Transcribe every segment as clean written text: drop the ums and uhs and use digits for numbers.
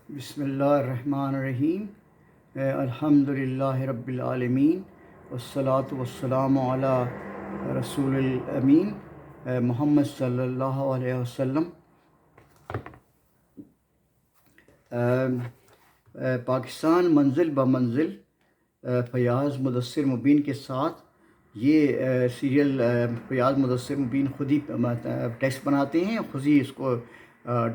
بسم اللہ الرحمن الرحیم۔ الحمد للہ رب العالمین والصلاة والسلام علی رسول الامین محمد صلی اللہ علیہ وسلم۔ پاکستان منزل بمنزل فیاض مدثر مبین کے ساتھ یہ سیریل فیاض مدثر مبین خود ہی ٹیکسٹ بناتے ہیں، خود ہی اس کو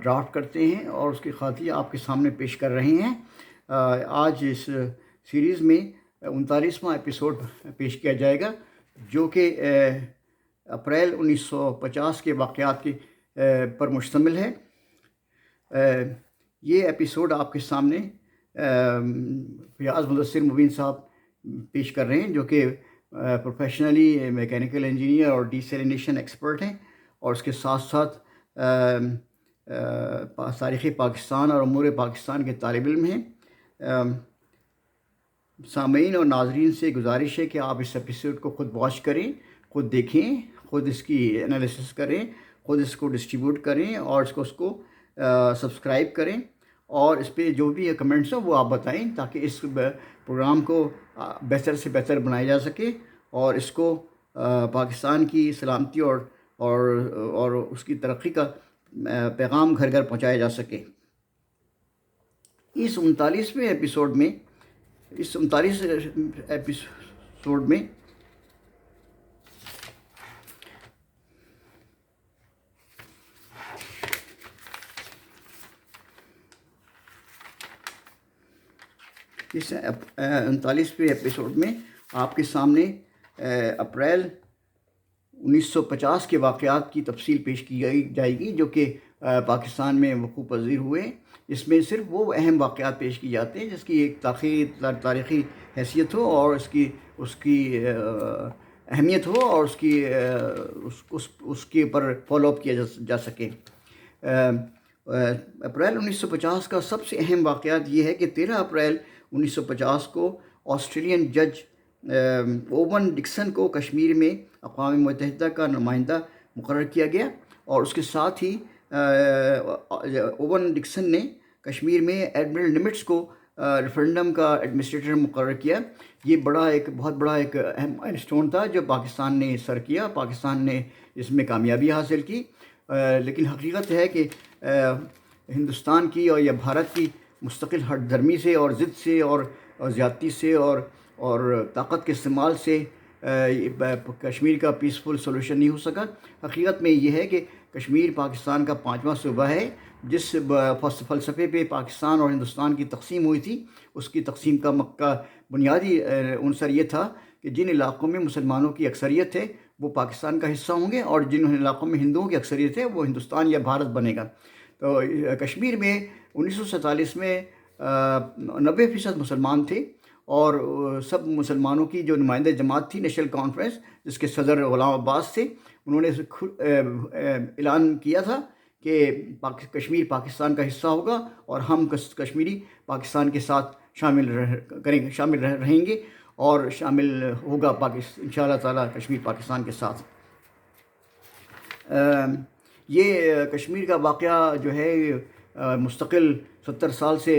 ڈرافٹ کرتے ہیں اور اس کی خاطیہ آپ کے سامنے پیش کر رہے ہیں۔ آج اس سیریز میں 39واں ایپیسوڈ پیش کیا جائے گا، جو کہ اپریل 1950 کے واقعات کے پر مشتمل ہے۔ یہ ایپیسوڈ آپ کے سامنے فیاض مدثر مبین صاحب پیش کر رہے ہیں، جو کہ پروفیشنلی میکینیکل انجینئر اور ڈیسیلینیشن ایکسپرٹ ہیں، اور اس کے ساتھ ساتھ تاریخ پاکستان اور امور پاکستان کے طالب علم ہیں۔ سامعین اور ناظرین سے گزارش ہے کہ آپ اس ایپیسوڈ کو خود واچ کریں، خود دیکھیں، خود اس کی انالیسس کریں، خود اس کو ڈسٹریبیوٹ کریں اور اس کو سبسکرائب کریں، اور اس پہ جو بھی کمنٹس ہوں وہ آپ بتائیں، تاکہ اس پروگرام کو بہتر سے بہتر بنایا جا سکے اور اس کو پاکستان کی سلامتی اور اس کی ترقی کا پیغام گھر گھر پہنچایا جا سکے۔ اس 39ویں ایپیسوڈ میں آپ کے سامنے اپریل 1950 کے واقعات کی تفصیل پیش کی جائے گی، جو کہ پاکستان میں وقوع پذیر ہوئے۔ اس میں صرف وہ اہم واقعات پیش کی جاتے ہیں جس کی ایک تاریخی حیثیت ہو اور اس کی اہمیت ہو اور اس کے اوپر فالو اپ کیا جا سکے۔ اپریل 1950 کا سب سے اہم واقعات یہ ہے کہ 13 اپریل 1950 کو آسٹریلین جج اوون ڈکسن کو کشمیر میں اقوام متحدہ کا نمائندہ مقرر کیا گیا، اور اس کے ساتھ ہی اوون ڈکسن نے کشمیر میں ایڈمرل نمٹس کو ریفرنڈم کا ایڈمنسٹریٹر مقرر کیا۔ یہ بہت بڑا ایک اہم مائل اسٹون تھا جو پاکستان نے سر کیا، پاکستان نے اس میں کامیابی حاصل کی۔ لیکن حقیقت ہے کہ ہندوستان کی یا بھارت کی مستقل ہٹ دھرمی سے اور ضد سے اور زیادتی سے اور طاقت کے استعمال سے کشمیر کا پیسفل سولوشن نہیں ہو سکا۔ حقیقت میں یہ ہے کہ کشمیر پاکستان کا 5واں صوبہ ہے، جس فلسفے پہ پاکستان اور ہندوستان کی تقسیم ہوئی تھی۔ اس کی تقسیم کا بنیادی عنصر یہ تھا کہ جن علاقوں میں مسلمانوں کی اکثریت ہے وہ پاکستان کا حصہ ہوں گے، اور جن علاقوں میں ہندوؤں کی اکثریت ہے وہ ہندوستان یا بھارت بنے گا۔ تو کشمیر میں 1947 میں 90% مسلمان تھے، اور سب مسلمانوں کی جو نمائندہ جماعت تھی نیشنل کانفرنس، جس کے صدر غلام عباس تھے، انہوں نے اعلان کیا تھا کہ کشمیر پاکستان کا حصہ ہوگا اور ہم کشمیری پاکستان کے ساتھ شامل رہیں گے، اور شامل ہوگا انشاءاللہ تعالیٰ کشمیر پاکستان کے ساتھ۔ یہ کشمیر کا واقعہ جو ہے مستقل 70 سال سے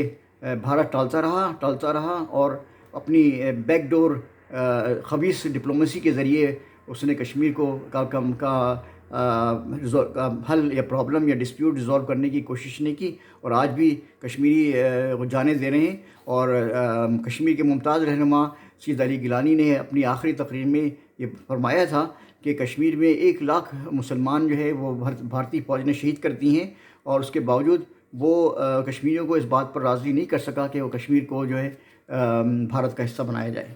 بھارت ٹالتا رہا اور اپنی بیک ڈور خبیث ڈپلومیسی کے ذریعے اس نے کشمیر کا حل یا پرابلم یا ڈسپیوٹ ریزالو کرنے کی کوشش نہیں کی، اور آج بھی کشمیری جانے دے رہے ہیں۔ اور کشمیر کے ممتاز رہنما سید علی گیلانی نے اپنی آخری تقریر میں یہ فرمایا تھا کہ کشمیر میں 1 لاکھ مسلمان جو ہے وہ بھارتی فوج نے شہید کر دی ہیں، اور اس کے باوجود وہ کشمیریوں کو اس بات پر راضی نہیں کر سکا کہ وہ کشمیر کو جو ہے بھارت کا حصہ بنایا جائے۔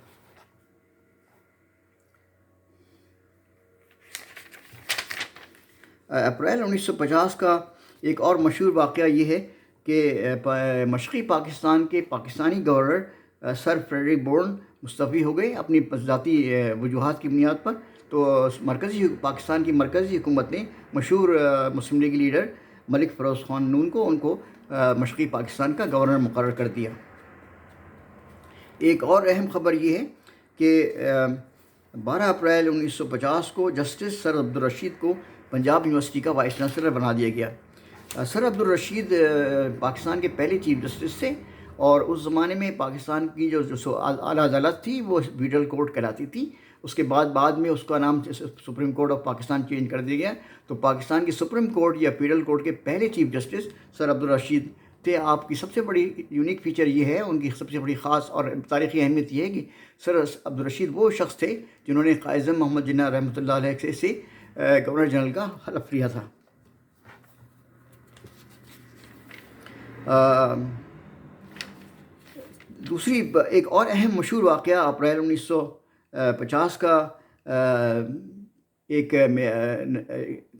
اپریل 1950 کا ایک اور مشہور واقعہ یہ ہے کہ مشرقی پاکستان کے Pakistani governor sir Frederick Bourne مستعفی ہو گئے اپنی ذاتی وجوہات کی بنیاد پر۔ تو پاکستان کی مرکزی حکومت نے مشہور مسلم لیگ لیڈر ملک فیروز خان نون کو مشرقی پاکستان کا گورنر مقرر کر دیا۔ ایک اور اہم خبر یہ ہے کہ 12 اپریل 1950 کو جسٹس سر عبدالرشید کو پنجاب یونیورسٹی کا وائس چانسلر بنا دیا گیا۔ سر عبدالرشید پاکستان کے پہلے چیف جسٹس تھے، اور اس زمانے میں پاکستان کی جو اعلیٰ عدالت تھی وہ فیڈرل کورٹ کہلاتی تھی. اس کے بعد میں اس کا نام supreme court of Pakistan change کر دیا گیا. تو پاکستان کی سپریم کورٹ یا فیڈرل کورٹ کے پہلے چیف جسٹس سر عبدالرشید تھے. آپ کی سب سے بڑی یونیک فیچر یہ ہے، ان کی سب سے بڑی خاص اور تاریخی اہمیت یہ ہے کہ سر عبدالرشید وہ شخص تھے جنہوں نے قائد اعظم محمد جناح رحمۃ اللہ علیہ سے گورنر جنرل کا حلف لیا تھا. دوسری ایک اور اہم مشہور واقعہ اپریل 1950 کا ایک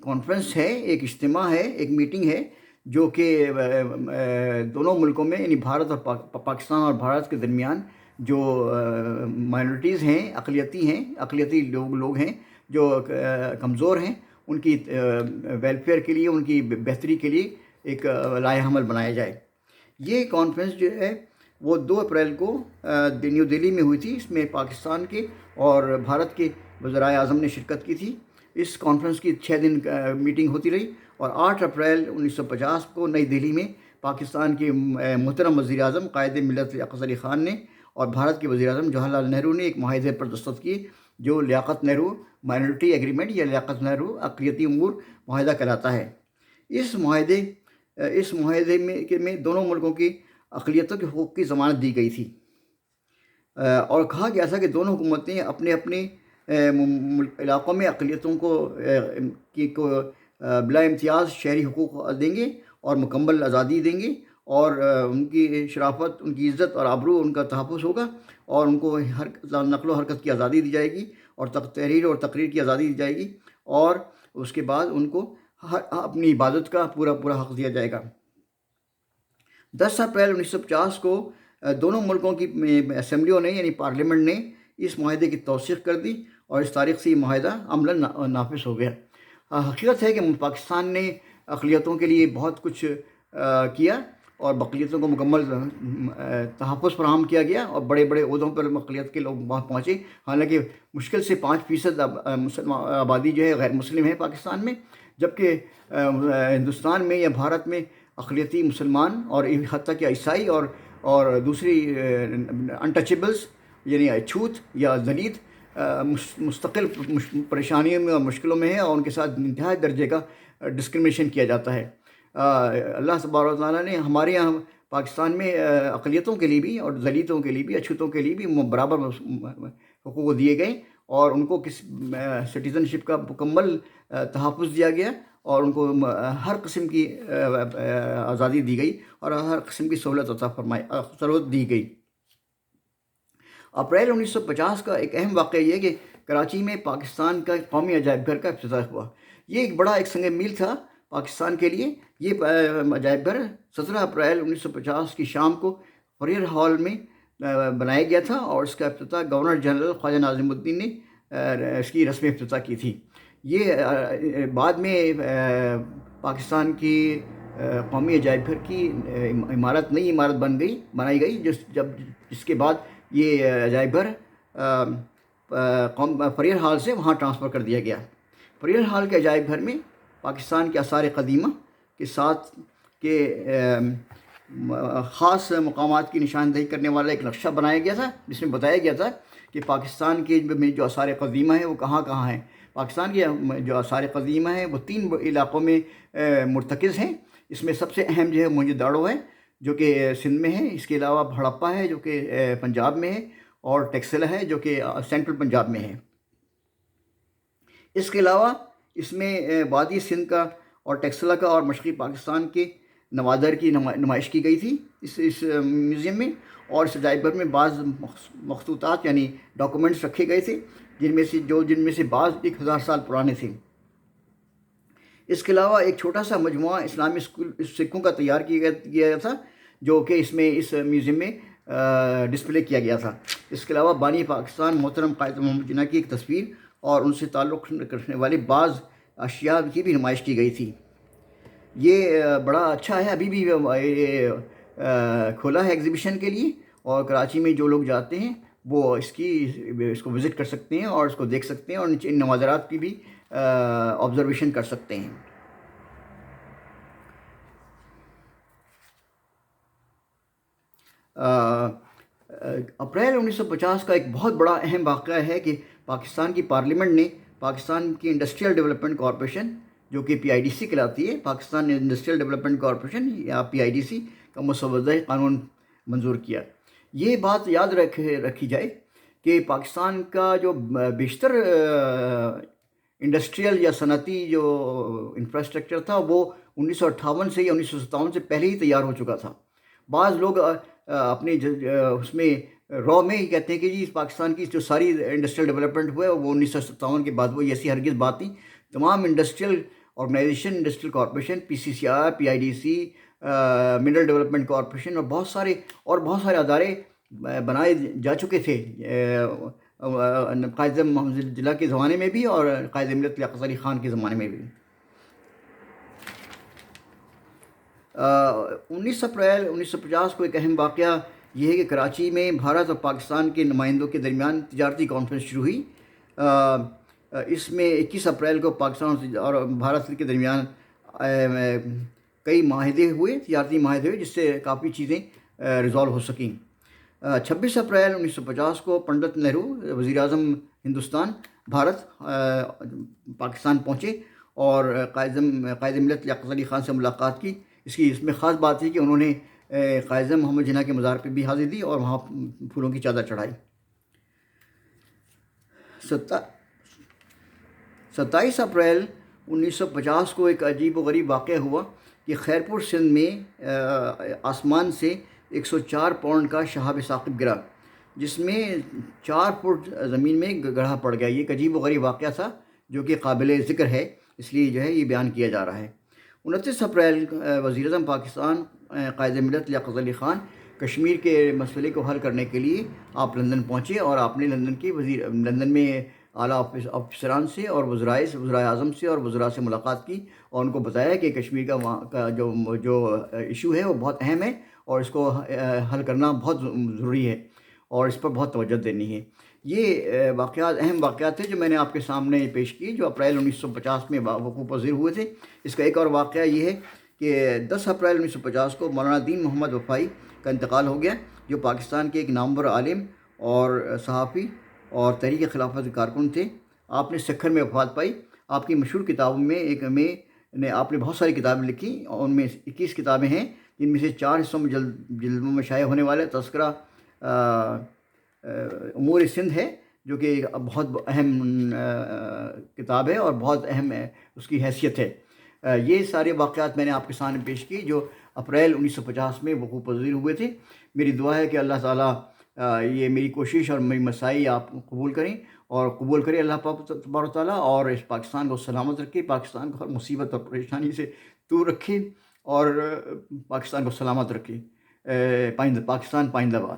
کانفرنس ہے، ایک اجتماع ہے، ایک میٹنگ ہے، جو کہ دونوں ملکوں میں یعنی بھارت اور پاکستان اور بھارت کے درمیان جو مائنورٹیز ہیں، اقلیتی لوگ ہیں جو کمزور ہیں، ان کی ویلفیئر کے لیے، ان کی بہتری کے لیے ایک لائحہ عمل بنایا جائے. یہ کانفرنس جو ہے وہ 2 اپریل کو نیو دہلی میں ہوئی تھی. اس میں پاکستان کے اور بھارت کے وزرائے اعظم نے شرکت کی تھی. اس کانفرنس کی 6 دن میٹنگ ہوتی رہی، اور 8 اپریل 1950 کو نئی دہلی میں پاکستان کے محترم وزیر اعظم قائد ملت لیاقت علی خان نے اور بھارت کے وزیر اعظم جواہر لال نہرو نے ایک معاہدے پر دستخط کیے، جو لیاقت نہرو مائنورٹی ایگریمنٹ یا لیاقت نہرو اقلیتی امور معاہدہ کہلاتا ہے. اس معاہدے میں دونوں ملکوں کی اقلیتوں کے حقوق کی ضمانت دی گئی تھی، اور کہا گیا تھا کہ دونوں حکومتیں اپنے اپنے علاقوں میں اقلیتوں کو بلا امتیاز شہری حقوق دیں گے اور مکمل آزادی دیں گے، اور ان کی شرافت، ان کی عزت اور آبرو ان کا تحفظ ہوگا، اور ان کو نقل و حرکت کی آزادی دی جائے گی، اور تحریر اور تقریر کی آزادی دی جائے گی، اور اس کے بعد ان کو اپنی عبادت کا پورا حق دیا جائے گا. 10 اپریل 1950 کو دونوں ملکوں کی اسمبلیوں نے یعنی پارلیمنٹ نے اس معاہدے کی توثیق کر دی، اور اس تاریخ سے یہ معاہدہ عملاً نافذ ہو گیا. حقیقت ہے کہ پاکستان نے اقلیتوں کے لیے بہت کچھ کیا، اور اقلیتوں کو مکمل تحفظ فراہم کیا گیا، اور بڑے بڑے عہدوں پر اقلیت کے لوگ وہاں پہنچے. حالانکہ مشکل سے 5% مسلمان آبادی جو ہے غیر مسلم ہے پاکستان میں، جبکہ ہندوستان میں یا بھارت میں اقلیتی مسلمان اور حتیٰ کہ عیسائی اور دوسری انٹچیبلز یعنی چھوت یا دلت مستقل پریشانیوں میں اور مشکلوں میں ہے، اور ان کے ساتھ انتہائی درجے کا ڈسکرمنیشن کیا جاتا ہے. اللہ تبارک و تعالیٰ نے ہمارے یہاں پاکستان میں اقلیتوں کے لیے بھی اور دلتوں کے لیے بھی، اچھوتوں کے لیے بھی برابر حقوق دیے گئے، اور ان کو سٹیزن شپ کا مکمل تحفظ دیا گیا، اور ان کو ہر قسم کی آزادی دی گئی، اور ہر قسم کی سہولت دی گئی. اپریل 1950 کا ایک اہم واقعہ یہ ہے کہ کراچی میں پاکستان کا قومی عجائب گھر کا افتتاح ہوا. یہ ایک بڑا سنگ میل تھا پاکستان کے لیے. یہ عجائب گھر 17 اپریل 1950 کی شام کو فریر ہال میں بنایا گیا تھا، اور اس کا افتتاح گورنر جنرل خواجہ ناظم الدین نے اس کی رسمی افتتاح کی تھی. یہ بعد میں پاکستان کی قومی عجائب گھر کی نئی عمارت بنائی گئی، جس کے بعد یہ عجائب گھر فریر ہال سے وہاں ٹرانسفر کر دیا گیا. فریر ہال کے عجائب گھر میں پاکستان کے آثار قدیمہ کے ساتھ کے خاص مقامات کی نشاندہی کرنے والا ایک نقشہ بنایا گیا تھا، جس میں بتایا گیا تھا کہ پاکستان کے جو آثار قدیمہ ہیں وہ کہاں کہاں ہیں. پاکستان کے جو آثار قدیمہ ہیں وہ 3 علاقوں میں مرتکز ہیں. اس میں سب سے اہم جو ہے موہنجو داڑو ہے، جو کہ سندھ میں ہے. اس کے علاوہ ہڑپا ہے، جو کہ پنجاب میں ہے، اور ٹیکسلا ہے، جو کہ سینٹرل پنجاب میں ہے. اس کے علاوہ اس میں وادی سندھ کا اور ٹیکسلا کا اور مشرقی پاکستان کے نوادر کی نمائش کی گئی تھی اس میوزیم میں. اور اس عجائب گھر میں بعض مخطوطات یعنی ڈاکومنٹس رکھے گئے تھے، جن میں سے بعض 1000 سال پرانے تھے. اس کے علاوہ ایک چھوٹا سا مجموعہ اسلامی سکوں کا تیار کیا گیا تھا، جو کہ اس میوزیم میں ڈسپلے کیا گیا تھا. اس کے علاوہ بانی پاکستان محترم قائد محمد جناح کی ایک تصویر اور ان سے تعلق رکھنے والے بعض اشیاء کی بھی نمائش کی گئی تھی. یہ بڑا اچھا ہے، ابھی بھی کھولا ہے ایگزیبیشن کے لیے، اور کراچی میں جو لوگ جاتے ہیں وہ اس کو وزٹ کر سکتے ہیں اور اس کو دیکھ سکتے ہیں، اور ان نوادرات کی بھی آبزرویشن کر سکتے ہیں. اپریل 1950 کا ایک بہت بڑا اہم واقعہ ہے کہ پاکستان کی پارلیمنٹ نے پاکستان کی انڈسٹریل ڈیولپمنٹ کارپوریشن جو کہ PIDC کہلاتی ہے، پاکستان انڈسٹریل ڈیولپمنٹ کارپوریشن یا PIDC کا مسودہ قانون منظور کیا۔ یہ بات یاد رکھی جائے کہ پاکستان کا جو بیشتر انڈسٹریل یا صنعتی جو انفراسٹرکچر تھا وہ 1958 سے یا 1957 سے پہلے ہی تیار ہو چکا تھا۔ بعض لوگ اپنے اس میں رو میں ہی کہتے ہیں کہ جی پاکستان کی جو ساری انڈسٹریل ڈیولپمنٹ ہوا ہے وہ 1957 کے بعد، وہ ایسی ہرگز بات نہیں۔ تمام industrial organization, industrial corporation, PCCR، PIDC، mineral development corporation اور بہت سارے ادارے بنائے جا چکے تھے قائد اعظم محمد ضیاء کے زمانے میں بھی اور قائد ملت لیاقت علی خان کے زمانے میں بھی۔ 19 اپریل 1950 کو ایک اہم واقعہ یہ ہے کہ کراچی میں بھارت اور پاکستان کے نمائندوں کے درمیان تجارتی کانفرنس شروع ہوئی۔ اس میں 21 اپریل کو پاکستان اور بھارت کے درمیان کئی معاہدے ہوئے، تجارتی معاہدے ہوئے، جس سے کافی چیزیں ریزالو ہو سکیں۔ 26 اپریل 1950 کو پنڈت نہرو وزیر اعظم ہندوستان بھارت پاکستان پہنچے اور قائد ملت لیاقت علی خان سے ملاقات کی۔ اس میں خاص بات ہے کہ انہوں نے قائد اعظم محمد جناح کے مزار پہ بھی حاضری دی اور وہاں پھولوں کی چادر چڑھائی۔ 27 اپریل 1950 کو ایک عجیب و غریب واقعہ ہوا کہ خیرپور سندھ میں آسمان سے 104 پاؤنڈ کا شہاب ثاقب گرا، جس میں 4 فٹ زمین میں گڑھا پڑ گیا۔ یہ ایک عجیب و غریب واقعہ تھا جو کہ قابل ذکر ہے، اس لیے جو ہے یہ بیان کیا جا رہا ہے۔ 29 اپریل وزیر اعظم پاکستان قائد ملت لیاقت علی خان کشمیر کے مسئلے کو حل کرنے کے لیے آپ لندن پہنچے اور آپ نے لندن میں اعلیٰ افسران سے اور وزرائے اعظم سے اور وزراء سے ملاقات کی اور ان کو بتایا کہ کشمیر کا جو ایشو ہے وہ بہت اہم ہے اور اس کو حل کرنا بہت ضروری ہے اور اس پر بہت توجہ دینی ہے۔ یہ واقعات اہم واقعات تھے جو میں نے آپ کے سامنے پیش کی، جو اپریل 1950 میں وقوع پذیر ہوئے تھے۔ اس کا ایک اور واقعہ یہ ہے کہ 10 اپریل 1950 کو مولانا دین محمد وفائی کا انتقال ہو گیا، جو پاکستان کے ایک نامور عالم اور صحافی اور تحریک خلافت کارکن تھے۔ آپ نے سکھر میں وفات پائی۔ آپ کی مشہور کتابوں میں آپ نے بہت ساری کتابیں لکھی اور ان میں 21 کتابیں ہیں، جن میں سے 4 حصوں میں جلدوں میں شائع ہونے والے تذکرہ امور سندھ ہے، جو کہ بہت اہم کتاب ہے اور بہت اہم اس کی حیثیت ہے۔ یہ سارے واقعات میں نے آپ کے سامنے پیش کی جو اپریل 1950 میں وقوع پذیر ہوئے تھے۔ میری دعا ہے کہ اللہ تعالیٰ یہ میری کوشش اور میری مساعی آپ قبول کریں اور قبول کریں اللہ تبارک و تعالیٰ، اور اس پاکستان کو سلامت رکھے، پاکستان کو ہر مصیبت اور پریشانی سے دور رکھے اور پاکستان کو سلامت رکھے۔ پاکستان پائندہ باد۔